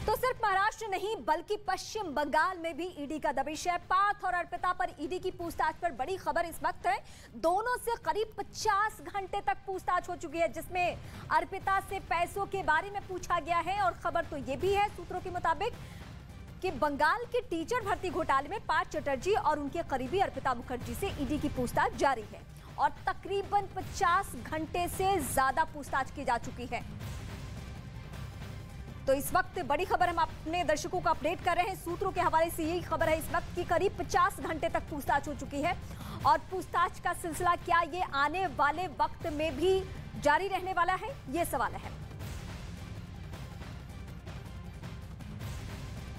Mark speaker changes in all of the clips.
Speaker 1: तो सिर्फ महाराष्ट्र नहीं बल्कि पश्चिम बंगाल में भी ईडी का दबिश है। पार्थ और अर्पिता पर ईडी की पूछताछ पर बड़ी खबर इस वक्त है। दोनों से करीब 50 घंटे तक पूछताछ हो चुकी है, जिसमें अर्पिता से पैसों के बारे में पूछा गया है। और खबर तो ये भी है सूत्रों के मुताबिक कि बंगाल के टीचर भर्ती घोटाले में पार्थ चटर्जी और उनके करीबी अर्पिता मुखर्जी से ईडी की पूछताछ जारी है और तकरीबन 50 घंटे से ज्यादा पूछताछ की जा चुकी है। तो इस वक्त बड़ी खबर हम अपने दर्शकों को अपडेट कर रहे हैं। सूत्रों के हवाले से यही खबर है इस वक्त की करीब 50 घंटे तक पूछताछ हो चुकी है और पूछताछ का सिलसिला क्या ये आने वाले वक्त में भी जारी रहने वाला है, ये सवाल है।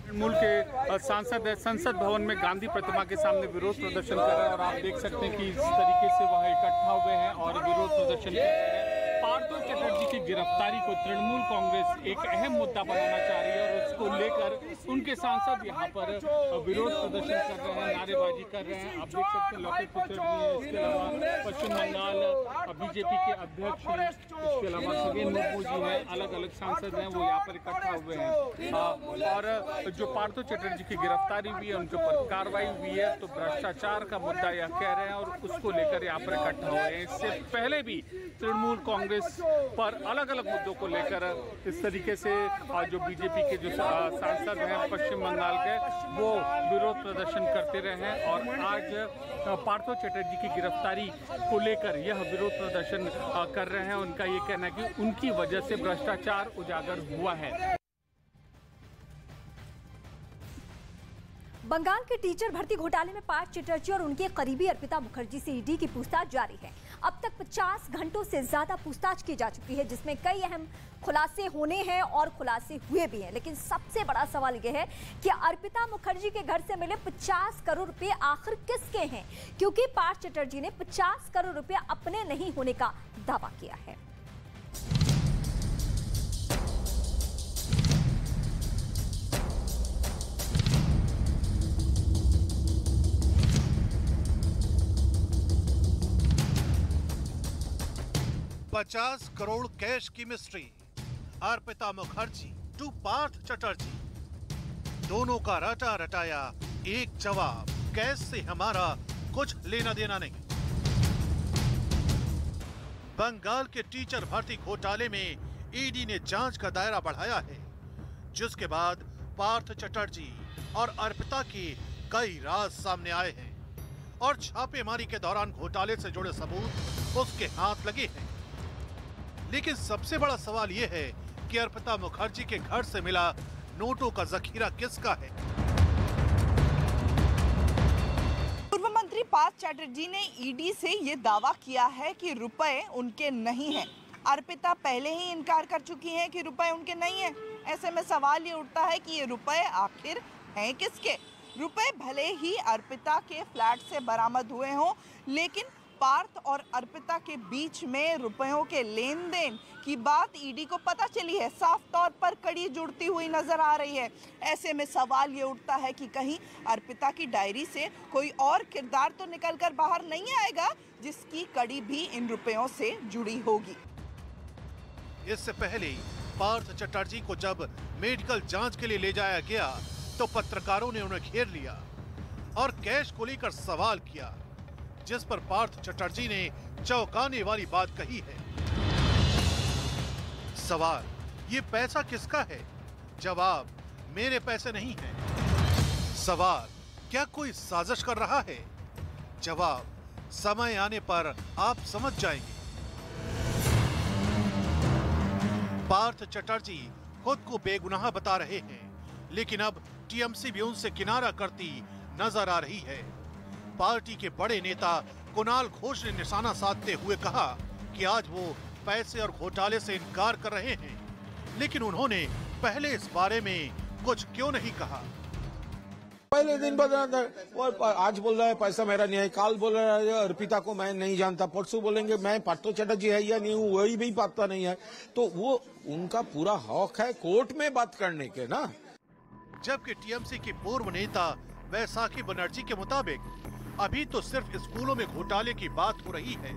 Speaker 2: तृणमूल के सांसद संसद भवन में गांधी प्रतिमा के सामने विरोध प्रदर्शन कर रहे हैं और आप देख सकते हैं कि इस तरीके से वह इकट्ठा हुए हैं और विरोध प्रदर्शन कर रहे हैं। पार्थ चटर्जी की गिरफ्तारी को तृणमूल कांग्रेस एक अहम मुद्दा बनाना चाह रही है और उसको लेकर उनके सांसद यहाँ पर विरोध प्रदर्शन कर रहे हैं, नारेबाजी कर रहे हैं। आप देख सकते हैं लौकिक पुत्र भी है, इसके अलावा पश्चिम बंगाल बीजेपी के अध्यक्ष हैं, इसके अलावा सुगेन मुर्मू जी हैं, अलग अलग सांसद हैं, वो यहाँ पर इकट्ठा हुए हैं। और जो पार्थ चटर्जी की गिरफ्तारी हुई है, उनके ऊपर कार्रवाई हुई है, तो भ्रष्टाचार का मुद्दा यह कह रहे हैं और उसको लेकर यहाँ पर इकट्ठा हुए हैं। इससे पहले भी तृणमूल कांग्रेस पर अलग अलग मुद्दों को लेकर इस तरीके से जो बीजेपी के जो सांसद हैं पश्चिम बंगाल के, वो विरोध प्रदर्शन करते रहे हैं और आज पार्थ चटर्जी की गिरफ्तारी को लेकर यह विरोध प्रदर्शन कर रहे हैं। उनका ये कहना है कि उनकी वजह से भ्रष्टाचार उजागर हुआ है।
Speaker 1: बंगाल के टीचर भर्ती घोटाले में पार्थ चटर्जी और उनके करीबी अर्पिता मुखर्जी से ईडी की पूछताछ जारी है। अब तक 50 घंटों से ज्यादा पूछताछ की जा चुकी है, जिसमें कई अहम खुलासे होने हैं और खुलासे हुए भी हैं। लेकिन सबसे बड़ा सवाल यह है कि अर्पिता मुखर्जी के घर से मिले 50 करोड़ रुपए आखिर किसके हैं, क्योंकि पार्थ चटर्जी ने 50 करोड़ रुपए अपने नहीं होने का दावा किया है।
Speaker 3: $50 करोड़ कैश की मिस्ट्री, अर्पिता मुखर्जी टू पार्थ चटर्जी, दोनों का रटा रटाया एक जवाब, कैश से हमारा कुछ लेना देना नहीं। बंगाल के टीचर भर्ती घोटाले में ईडी ने जांच का दायरा बढ़ाया है, जिसके बाद पार्थ चटर्जी और अर्पिता के कई राज सामने आए हैं और छापेमारी के दौरान घोटाले से जुड़े सबूत उसके हाथ लगे हैं। लेकिन सबसे बड़ा सवाल यह है कि अर्पिता मुखर्जी के घर से मिला नोटों का जखीरा किसका है।
Speaker 4: पूर्व मंत्री पार्थ चटर्जी ने ईडी से ये दावा किया है कि रुपए उनके नहीं हैं। अर्पिता पहले ही इनकार कर चुकी हैं कि रुपए उनके नहीं हैं। ऐसे में सवाल ये उठता है कि ये रुपए आखिर हैं किसके। रुपए भले ही अर्पिता के फ्लैट से बरामद हुए हों, लेकिन पार्थ और अर्पिता के बीच में रुपयों के लेन देन की बात ईडी को पता चली है। साफ तौर पर कड़ी जुड़ती हुई नजर आ रही है। ऐसे में सवाल ये उठता है कि कहीं अर्पिता की डायरी से कोई और किरदार तो निकलकर बाहर नहीं आएगा, जिसकी कड़ी भी इन रुपयों से जुड़ी होगी।
Speaker 3: इससे पहले पार्थ चटर्जी को जब मेडिकल जांच के लिए ले जाया गया तो पत्रकारों ने उन्हें घेर लिया और कैश को लेकर सवाल किया, जिस पर पार्थ चटर्जी ने चौंकाने वाली बात कही है। सवाल, ये पैसा किसका है? जवाब, मेरे पैसे नहीं हैं। सवाल, क्या कोई साजिश कर रहा है? जवाब, समय आने पर आप समझ जाएंगे। पार्थ चटर्जी खुद को बेगुनाह बता रहे हैं, लेकिन अब टीएमसी भी उनसे किनारा करती नजर आ रही है। पार्टी के बड़े नेता कुणाल घोष ने निशाना साधते हुए कहा कि आज वो पैसे और घोटाले से इनकार कर रहे हैं, लेकिन उन्होंने पहले इस बारे में कुछ क्यों नहीं कहा।
Speaker 5: पहले दिन आज बोल रहा है पैसा मेरा नहीं है, काल बोल रहा है अर्पिता को मैं नहीं जानता, परसों बोलेंगे मैं पार्थ चटर्जी है या नहीं हूँ, वही भी पता नहीं है। तो वो उनका पूरा हक है कोर्ट में बात करने के ना।
Speaker 3: जबकि टीएमसी की पूर्व नेता वैशाखी बनर्जी के मुताबिक अभी तो सिर्फ स्कूलों में घोटाले की बात हो रही है।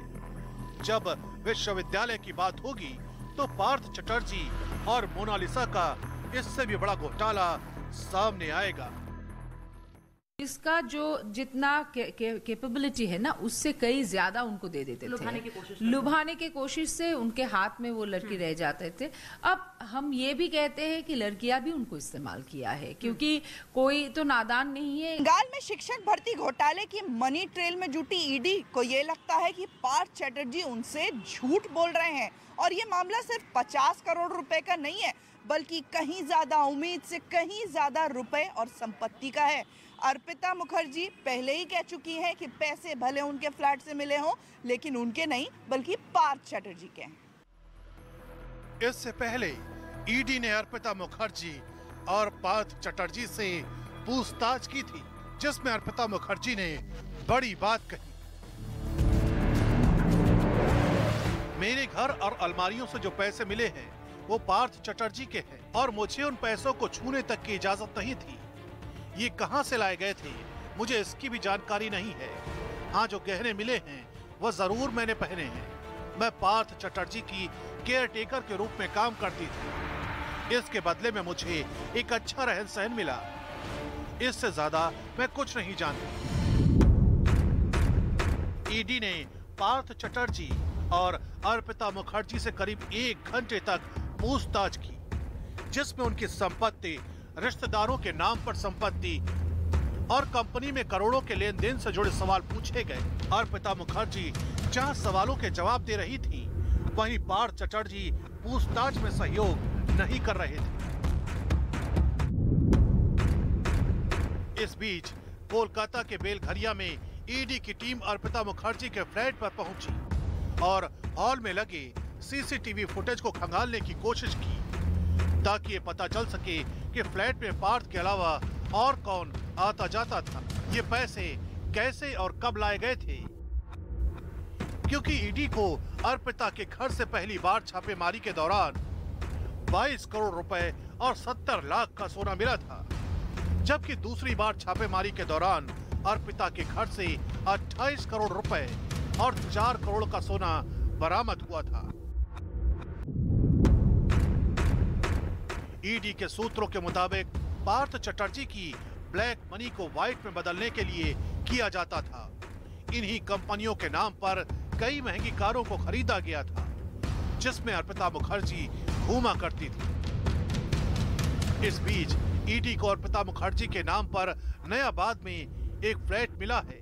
Speaker 3: जब विश्वविद्यालय की बात होगी तो पार्थ चटर्जी और मोनालिसा का इससे भी बड़ा घोटाला सामने आएगा।
Speaker 6: इसका जो जितना कैपेबिलिटी है ना, उससे कई ज्यादा उनको दे देते थे। लुभाने की कोशिश से उनके हाथ में वो लड़की रह जाते थे। अब हम ये भी कहते हैं कि लड़कियां भी उनको इस्तेमाल किया है, क्योंकि कोई तो नादान नहीं है।
Speaker 4: बंगाल में शिक्षक भर्ती घोटाले की मनी ट्रेल में जुटी ईडी को ये लगता है कि पार्थ चैटर्जी उनसे झूठ बोल रहे हैं और ये मामला सिर्फ 50 करोड़ रुपए का नहीं है, बल्कि कहीं ज्यादा उम्मीद से कहीं ज्यादा रुपए और संपत्ति का है। अर्पिता मुखर्जी पहले ही कह चुकी हैं कि पैसे भले उनके फ्लैट से मिले हों, लेकिन उनके नहीं बल्कि पार्थ चैटर्जी के हैं।
Speaker 3: इससे पहले ईडी ने अर्पिता मुखर्जी और पार्थ चैटर्जी से पूछताछ की थी, जिसमें अर्पिता मुखर्जी ने बड़ी बात कही। मेरे घर और अलमारियों से जो पैसे मिले हैं वो पार्थ चैटर्जी के हैं और मुझे उन पैसों को छूने तक की इजाजत नहीं थी। ये कहां से लाए गए थे मुझे इसकी भी जानकारी नहीं है। हाँ, जो गहने मिले हैं वो जरूर मैंने पहने हैं। मैं पार्थ चैटर्जी की केयर टेकर के रूप में काम करती थी। इसके बदले में मुझे एक अच्छा रहन सहन मिला। इससे ज्यादा मैं कुछ नहीं जानती। ईडी ने पार्थ चैटर्जी और अर्पिता मुखर्जी से करीब 1 घंटे तक पूछताछ की, जिसमें उनकी संपत्ति, रिश्तेदारों के नाम पर संपत्ति और कंपनी में करोड़ों के लेन देन से जुड़े सवाल पूछे गए। अर्पिता मुखर्जी जहां सवालों के जवाब दे रही थी, वहीं पार्थ चैटर्जी पूछताछ में सहयोग नहीं कर रहे थे। इस बीच कोलकाता के बेलघरिया में ईडी की टीम अर्पिता मुखर्जी के फ्लैट पर पहुंची और हॉल में लगे सीसीटीवी फुटेज को खंगालने की कोशिश की, ताकि ये पता चल सके कि फ्लैट में पार्थ के अलावा और कौन आता जाता था। ये पैसे कैसे और कब लाए गए थे, क्योंकि ईडी को अर्पिता के घर से पहली बार छापेमारी के दौरान 22 करोड़ रुपए और 70 लाख का सोना मिला था, जबकि दूसरी बार छापेमारी के दौरान अर्पिता के घर से 28 करोड़ रुपए और 4 करोड़ का सोना बरामद हुआ था। ईडी के सूत्रों के मुताबिक पार्थ चैटर्जी की ब्लैक मनी को व्हाइट में बदलने के लिए किया जाता था। इन्हीं कंपनियों के नाम पर कई महंगी कारों को खरीदा गया था, जिसमें अर्पिता मुखर्जी घूमा करती थी। इस बीच ईडी को अर्पिता मुखर्जी के नाम पर नयाबाद में एक फ्लैट मिला है,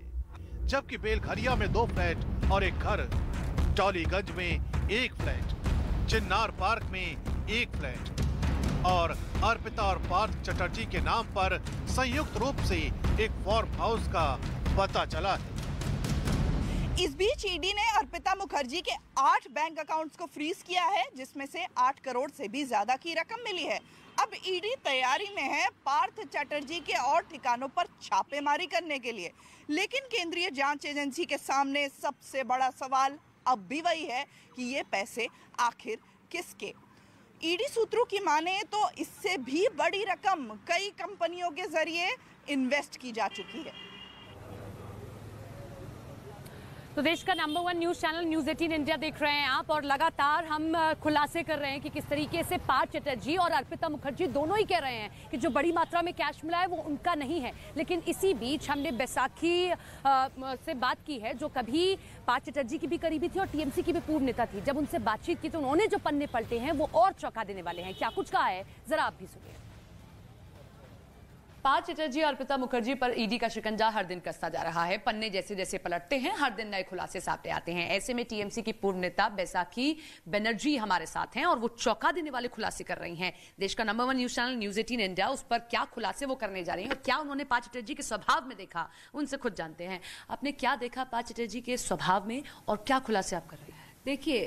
Speaker 3: जबकि बेलघरिया में 2 फ्लैट और एक घर, टॉलीगंज में 1 फ्लैट, चिन्नार पार्क में 1 फ्लैट और अर्पिता और पार्थ चैटर्जी के नाम पर संयुक्त रूप से एक फार्म हाउस का पता चला है।
Speaker 4: इस बीच ईडी ने अर्पिता मुखर्जी के 8 बैंक अकाउंट्स को फ्रीज किया है, जिसमें से 8 करोड़ से भी ज्यादा की रकम मिली है। अब ईडी तैयारी में है पार्थ चैटर्जी के और ठिकानों पर छापेमारी करने के लिए, लेकिन केंद्रीय जांच एजेंसी के सामने सबसे बड़ा सवाल अब भी वही है कि ये पैसे आखिर किसके। ईडी सूत्रों की माने तो इससे भी बड़ी रकम कई कंपनियों के जरिए इन्वेस्ट की जा चुकी है।
Speaker 7: तो देश का number 1 news channel news 18 India देख रहे हैं आप, और लगातार हम खुलासे कर रहे हैं कि किस तरीके से पार्थ चैटर्जी और अर्पिता मुखर्जी दोनों ही कह रहे हैं कि जो बड़ी मात्रा में कैश मिला है वो उनका नहीं है। लेकिन इसी बीच हमने बैसाखी से बात की है, जो कभी पार्थ चैटर्जी की भी करीबी थी और टीएमसी की भी पूर्व नेता थी। जब उनसे बातचीत की तो उन्होंने जो पन्ने पलटे हैं वो और चौंका देने वाले हैं। क्या कुछ कहा है, जरा आप भी सुनिए।
Speaker 8: पार्थ चैटर्जी और अर्पिता मुखर्जी पर ईडी का शिकंजा हर दिन कसता जा रहा है। पन्ने जैसे जैसे पलटते हैं, हर दिन नए खुलासे सामने आते हैं। ऐसे में टीएमसी की पूर्व नेता बैसाखी बनर्जी हमारे साथ हैं और वो चौंका देने वाले खुलासे कर रही हैं। देश का number 1 news channel news 18 India उस पर क्या खुलासे वो करने जा रही हैं और क्या उन्होंने पार्थ चैटर्जी के स्वभाव में देखा, उनसे खुद जानते हैं। आपने क्या देखा पार्थ चैटर्जी के स्वभाव में और क्या खुलासे आप कर रहे हैं?
Speaker 6: देखिए,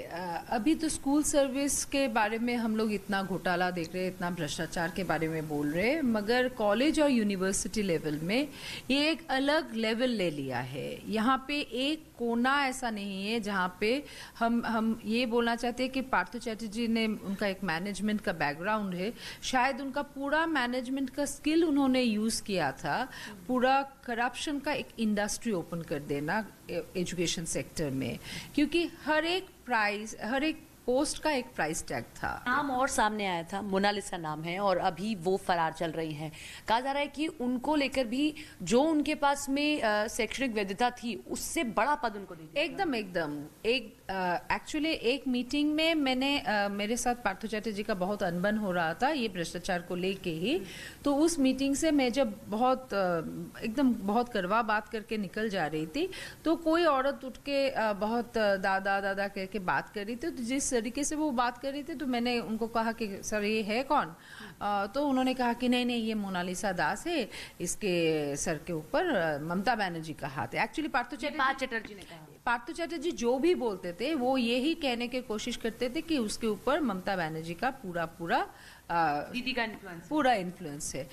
Speaker 6: अभी तो स्कूल सर्विस के बारे में हम लोग इतना घोटाला देख रहे हैं, इतना भ्रष्टाचार के बारे में बोल रहे हैं, मगर कॉलेज और यूनिवर्सिटी लेवल में ये एक अलग लेवल ले लिया है। यहाँ पे एक कोना ऐसा नहीं है जहाँ पे हम ये बोलना चाहते हैं कि पार्थ चैटर्जी ने, उनका एक मैनेजमेंट का बैकग्राउंड है, शायद उनका पूरा मैनेजमेंट का स्किल उन्होंने यूज किया था पूरा करप्शन का एक इंडस्ट्री ओपन कर देना एजुकेशन सेक्टर में, क्योंकि हर एक प्राइस, हर एक पोस्ट का एक प्राइस टैग था।
Speaker 8: नाम और सामने आया था, मोनालिसा नाम है और अभी वो फरार चल रही हैं। कहा जा रहा है कि उनको लेकर भी जो उनके पास में शैक्षणिक वैधता थी उससे बड़ा पद उनको दे दिया।
Speaker 6: एकदम एक्चुअली एक मीटिंग में मैंने मेरे साथ पार्थो चैटर्जी का बहुत अनबन हो रहा था ये भ्रष्टाचार को लेके ही। तो उस मीटिंग से मैं जब बहुत कड़वा बात करके निकल जा रही थी तो कोई औरत उठ के बहुत दादा दादा करके बात कर रही थी। तो जिस तरीके से वो बात कर रही थी तो मैंने उनको कहा कि सर ये है कौन? तो उन्होंने कहा कि नहीं ये मोनालिसा दास है, इसके सर के ऊपर ममता बनर्जी का हाथ है। एक्चुअली पार्थो चैटर्जी ने कहा, पार्थो चैटर्जी जो भी बोलते थे वो यही कहने की कोशिश करते थे कि उसके ऊपर ममता बनर्जी का पूरा
Speaker 8: दीदी का इन्फ्लुएंस
Speaker 6: पूरा इन्फ्लुएंस है।